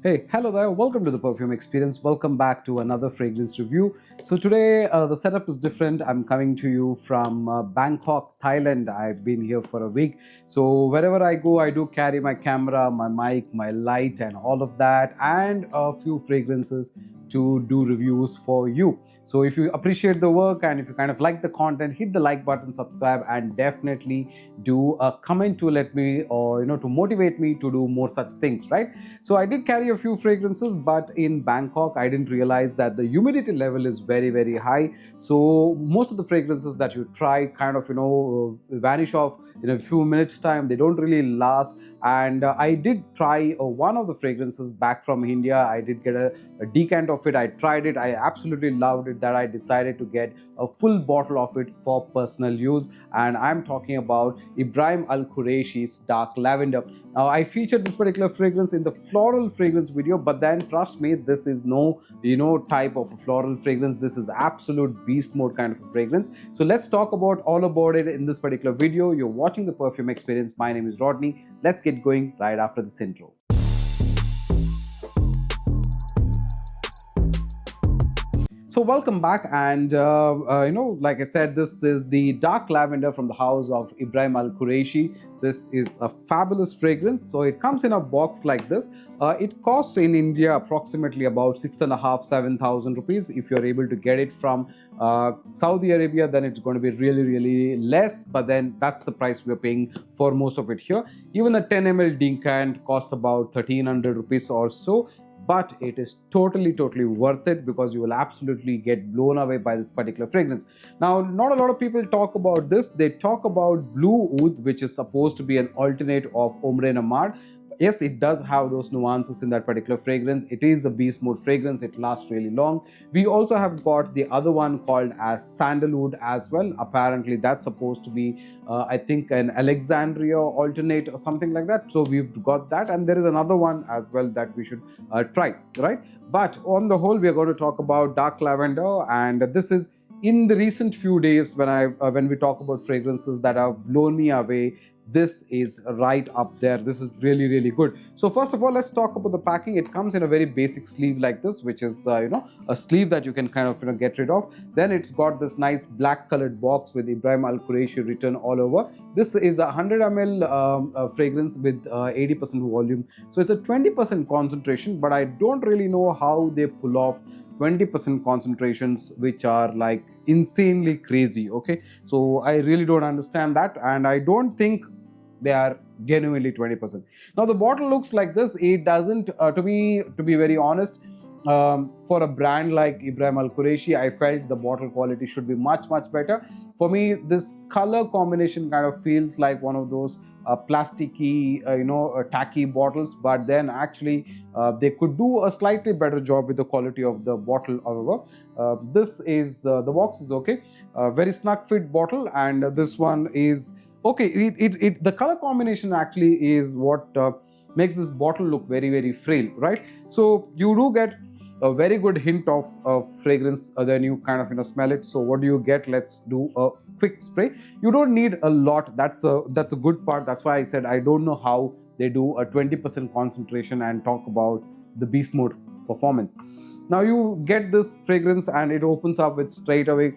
Hey, hello there. Welcome to the Perfume Experience. Welcome back to another fragrance review. So today the setup is different. I'm coming to you from Bangkok, Thailand. I've been here for a week. So wherever I go, I do carry my camera, my mic, my light, and all of that, and a few fragrances to do reviews for you. So if you appreciate the work and if you kind of like the content, hit the like button, subscribe, and definitely do a comment to let me or to motivate me to do more such things, right? So I did carry a few fragrances, but in Bangkok I didn't realize that the humidity level is very, very high. So most of the fragrances that you try kind of vanish off in a few minutes time. They don't really last. And I did try one of the fragrances back from India. I did get a decant of it. I tried it. I absolutely loved it, that I decided to get a full bottle of it for personal use. And I'm talking about Ibrahim Al Qureshi's Dark Lavender. Now I featured this particular fragrance in the floral fragrance video, but then trust me, this is no type of a floral fragrance. This is absolute beast mode kind of a fragrance. So let's talk about all about it in this particular video. You're watching the Perfume Experience. My name is Rodney. Let's get going right after this intro. So welcome back, and like I said, this is the Dark Lavender from the house of Ibrahim Al Qureshi. This is a fabulous fragrance. So it comes in a box like this. It costs in India approximately about 6,500-7,000 rupees. If you're able to get it from Saudi Arabia, then it's going to be really, really less. But then that's the price we're paying for most of it here. Even the 10 ml decant costs about 1,300 rupees or so. But it is totally worth it, because you will absolutely get blown away by this particular fragrance. Now, not a lot of people talk about this. They talk about Blue Oud, which is supposed to be an alternate of Ombre Namard. Yes, it does have those nuances in that particular fragrance. It is a beast mode fragrance. It lasts really long. We also have got the other one called as Sandalwood as well. Apparently that's supposed to be I think an Alexandria alternate or something like that. So we've got that, and there is another one as well that we should try, right? But on the whole, we are going to talk about Dark Lavender, and this is in the recent few days when we talk about fragrances that have blown me away. This is right up there. This is really, really good. So first of all, let's talk about the packing. It comes in a very basic sleeve like this, which is a sleeve that you can kind of get rid of. Then it's got this nice black colored box with Ibrahim Al Qureshi written all over. This is a 100 ml fragrance with 80% volume. So it's a 20% concentration, but I don't really know how they pull off 20% concentrations, which are like insanely crazy. Okay, so I really don't understand that, and I don't think they are genuinely 20%. Now the bottle looks like this. It doesn't, to be very honest, for a brand like Ibrahim Al Qureshi, I felt the bottle quality should be much better. For me, this color combination kind of feels like one of those plasticky, tacky bottles. But then actually, they could do a slightly better job with the quality of the bottle. However, this is the box is okay, very snug fit bottle, and this one is okay. The color combination actually is what makes this bottle look very frail, right? So you do get a very good hint of fragrance, then you kind of smell it. So what do you get? Let's do a quick spray. You don't need a lot. That's a good part. That's why I said I don't know how they do a 20% concentration and talk about the beast mode performance. Now you get this fragrance and it opens up with straight away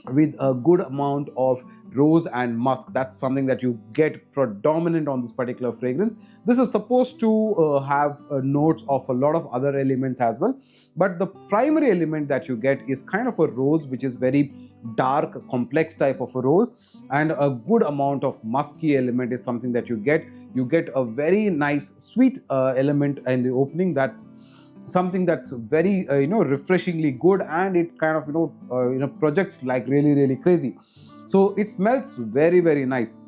with a good amount of rose and musk. That's something that you get predominant on this particular fragrance. This is supposed to have notes of a lot of other elements as well, but the primary element that you get is kind of a rose, which is very dark, complex type of a rose, and a good amount of musky element is something that you get. You get a very nice sweet element in the opening. That's something that's very refreshingly good, and it kind of projects like really crazy. So it smells very nice.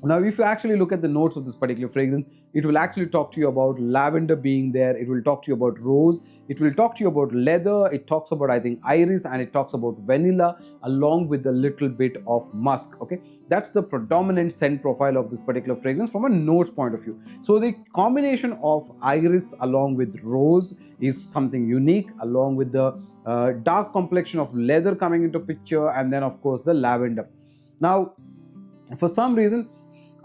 Now, if you actually look at the notes of this particular fragrance, it will actually talk to you about lavender being there. It will talk to you about rose. It will talk to you about leather. It talks about, I think, iris, and it talks about vanilla along with a little bit of musk. Okay, that's the predominant scent profile of this particular fragrance from a notes point of view. So the combination of iris along with rose is something unique, along with the dark complexion of leather coming into picture, and then of course the lavender. Now, for some reason,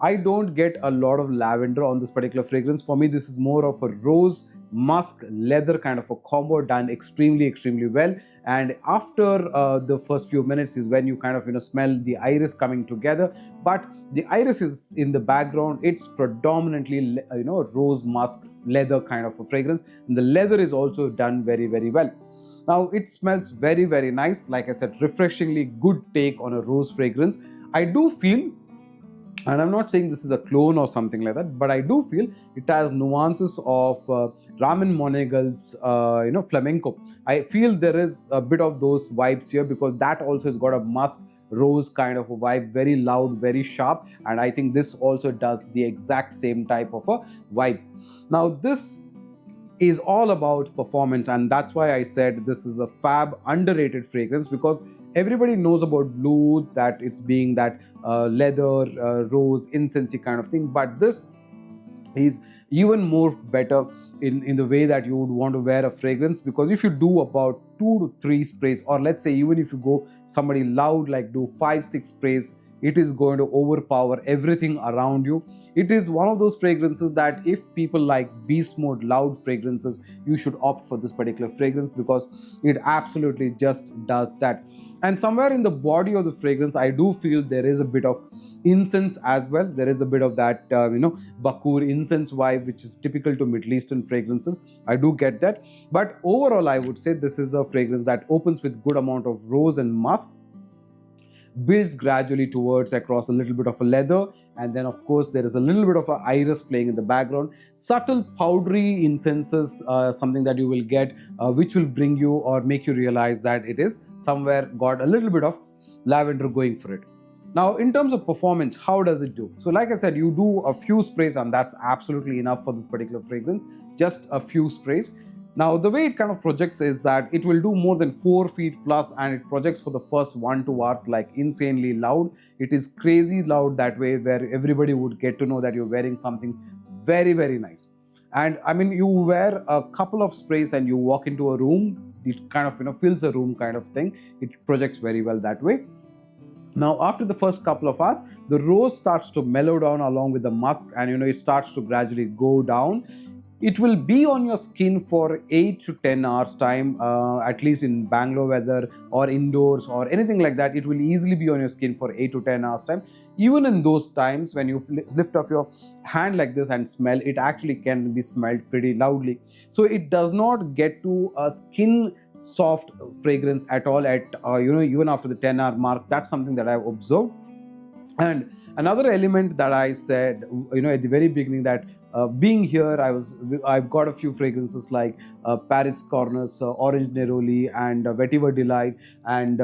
I don't get a lot of lavender on this particular fragrance. For me, this is more of a rose musk leather kind of a combo done extremely well. And after the first few minutes is when you kind of smell the iris coming together, but the iris is in the background. It's predominantly rose musk leather kind of a fragrance, and the leather is also done very well. Now it smells very nice. Like I said, refreshingly good take on a rose fragrance. I do feel, and I'm not saying this is a clone or something like that, but I do feel it has nuances of Ramin Monegal's flamenco. I feel there is a bit of those vibes here, because that also has got a musk rose kind of a vibe, very loud, very sharp, and I think this also does the exact same type of a vibe. Now this is all about performance, and that's why I said this is a fab underrated fragrance, because everybody knows about blue, that it's being that leather, rose, incensey kind of thing, but this is even more better in the way that you would want to wear a fragrance, because if you do about 2 to 3 sprays, or let's say even if you go somebody loud, like do 5-6 sprays, it is going to overpower everything around you. It is one of those fragrances that if people like beast mode loud fragrances, you should opt for this particular fragrance, because it absolutely just does that. And somewhere in the body of the fragrance, I do feel there is a bit of incense as well. There is a bit of that Bakur incense vibe, which is typical to Middle Eastern fragrances. I do get that, but overall I would say this is a fragrance that opens with good amount of rose and musk, builds gradually towards across a little bit of a leather, and then of course there is a little bit of a iris playing in the background. Subtle powdery incenses, something that you will get, which will bring you or make you realize that it is somewhere got a little bit of lavender going for it. Now in terms of performance, how does it do? So like I said, you do a few sprays and that's absolutely enough for this particular fragrance, just a few sprays. Now the way it kind of projects is that it will do more than 4 feet plus, and it projects for the first 1-2 hours like insanely loud. It is crazy loud that way, where everybody would get to know that you're wearing something very nice. And I mean, you wear a couple of sprays and you walk into a room, it kind of fills a room kind of thing. It projects very well that way. Now after the first couple of hours, the rose starts to mellow down along with the musk, and it starts to gradually go down. It will be on your skin for 8 to 10 hours time, at least in Bangalore weather or indoors or anything like that. It will easily be on your skin for 8 to 10 hours time. Even in those times when you lift off your hand like this and smell, it actually can be smelled pretty loudly. So it does not get to a skin soft fragrance at all at even after the 10-hour mark. That's something that I've observed. And another element that I said at the very beginning, that being here, I've got a few fragrances like Paris Corners, Orange Neroli, and Vetiver Delight, and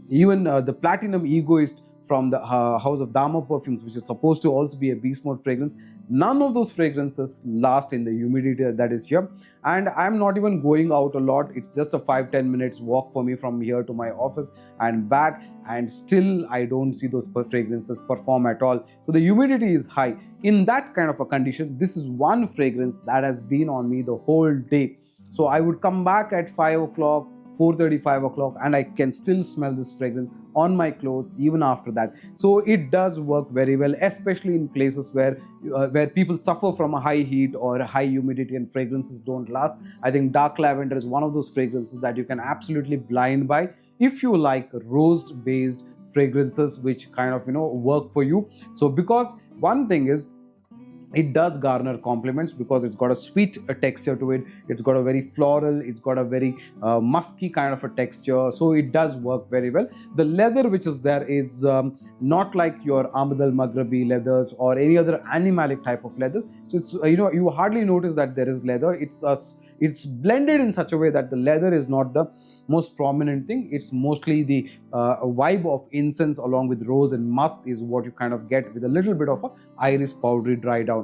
even the Platinum Egoist from the house of Dama Perfumes, which is supposed to also be a beast mode fragrance. None of those fragrances last in the humidity that is here, and I'm not even going out a lot. It's just a 5-10 minutes walk for me from here to my office and back, and still I don't see those fragrances perform at all. So the humidity is high. In that kind of a condition, this is one fragrance that has been on me the whole day. So I would come back at 5 o'clock, 4:30, 5 o'clock, and I can still smell this fragrance on my clothes even after that. So it does work very well, especially in places where people suffer from a high heat or high humidity and fragrances don't last. I think dark lavender is one of those fragrances that you can absolutely blind by if you like rose based fragrances which kind of work for you. So because one thing is, it does garner compliments because it's got a sweet texture to it. It's got a very floral, it's got a very musky kind of a texture. So it does work very well. The leather which is there is not like your Ahmad Al Maghrabi leathers or any other animalic type of leathers. So it's you hardly notice that there is leather. It's blended in such a way that the leather is not the most prominent thing. It's mostly the vibe of incense along with rose and musk is what you kind of get, with a little bit of a iris powdery dry down.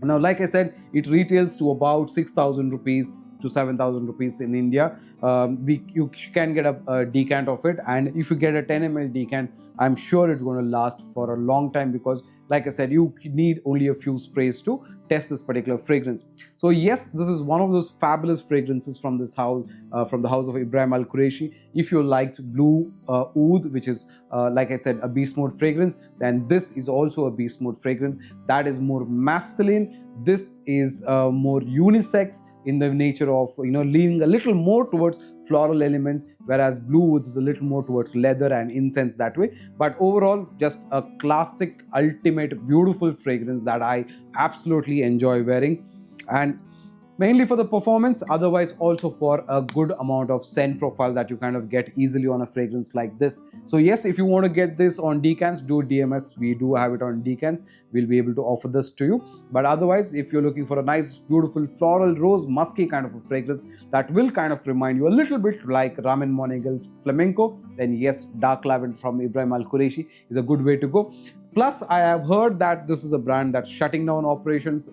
Now, like I said, it retails to about 6,000 rupees to 7,000 rupees in India. You can get a decant of it, and if you get a 10 ml decant, I'm sure it's going to last for a long time, because like I said, you need only a few sprays to test this particular fragrance. So yes, this is one of those fabulous fragrances from this house, from the house of Ibrahim Al Qureshi. If you liked blue oud, which is like I said, a beast mode fragrance, then this is also a beast mode fragrance that is more masculine, This is more unisex in the nature of, leaning a little more towards floral elements, whereas blue is a little more towards leather and incense that way. But overall, just a classic, ultimate, beautiful fragrance that I absolutely enjoy wearing. And mainly for the performance, otherwise also for a good amount of scent profile that you kind of get easily on a fragrance like this. So yes, if you want to get this on decants, do DMS. We do have it on decants. We'll be able to offer this to you. But otherwise, if you're looking for a nice, beautiful floral, rose, musky kind of a fragrance that will kind of remind you a little bit like Ramin Monegal's Flamenco, then yes, Dark Lavender from Ibrahim Al Qureshi is a good way to go. Plus, I have heard that this is a brand that's shutting down operations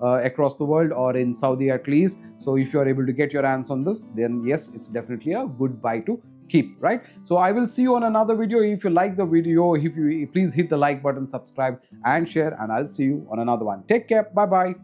across the world, or in Saudi at least. So if you are able to get your hands on this, then yes, it's definitely a good buy to keep, right? So I will see you on another video. If you like the video, if you please hit the like button, subscribe and share, and I'll see you on another one. Take care. Bye bye.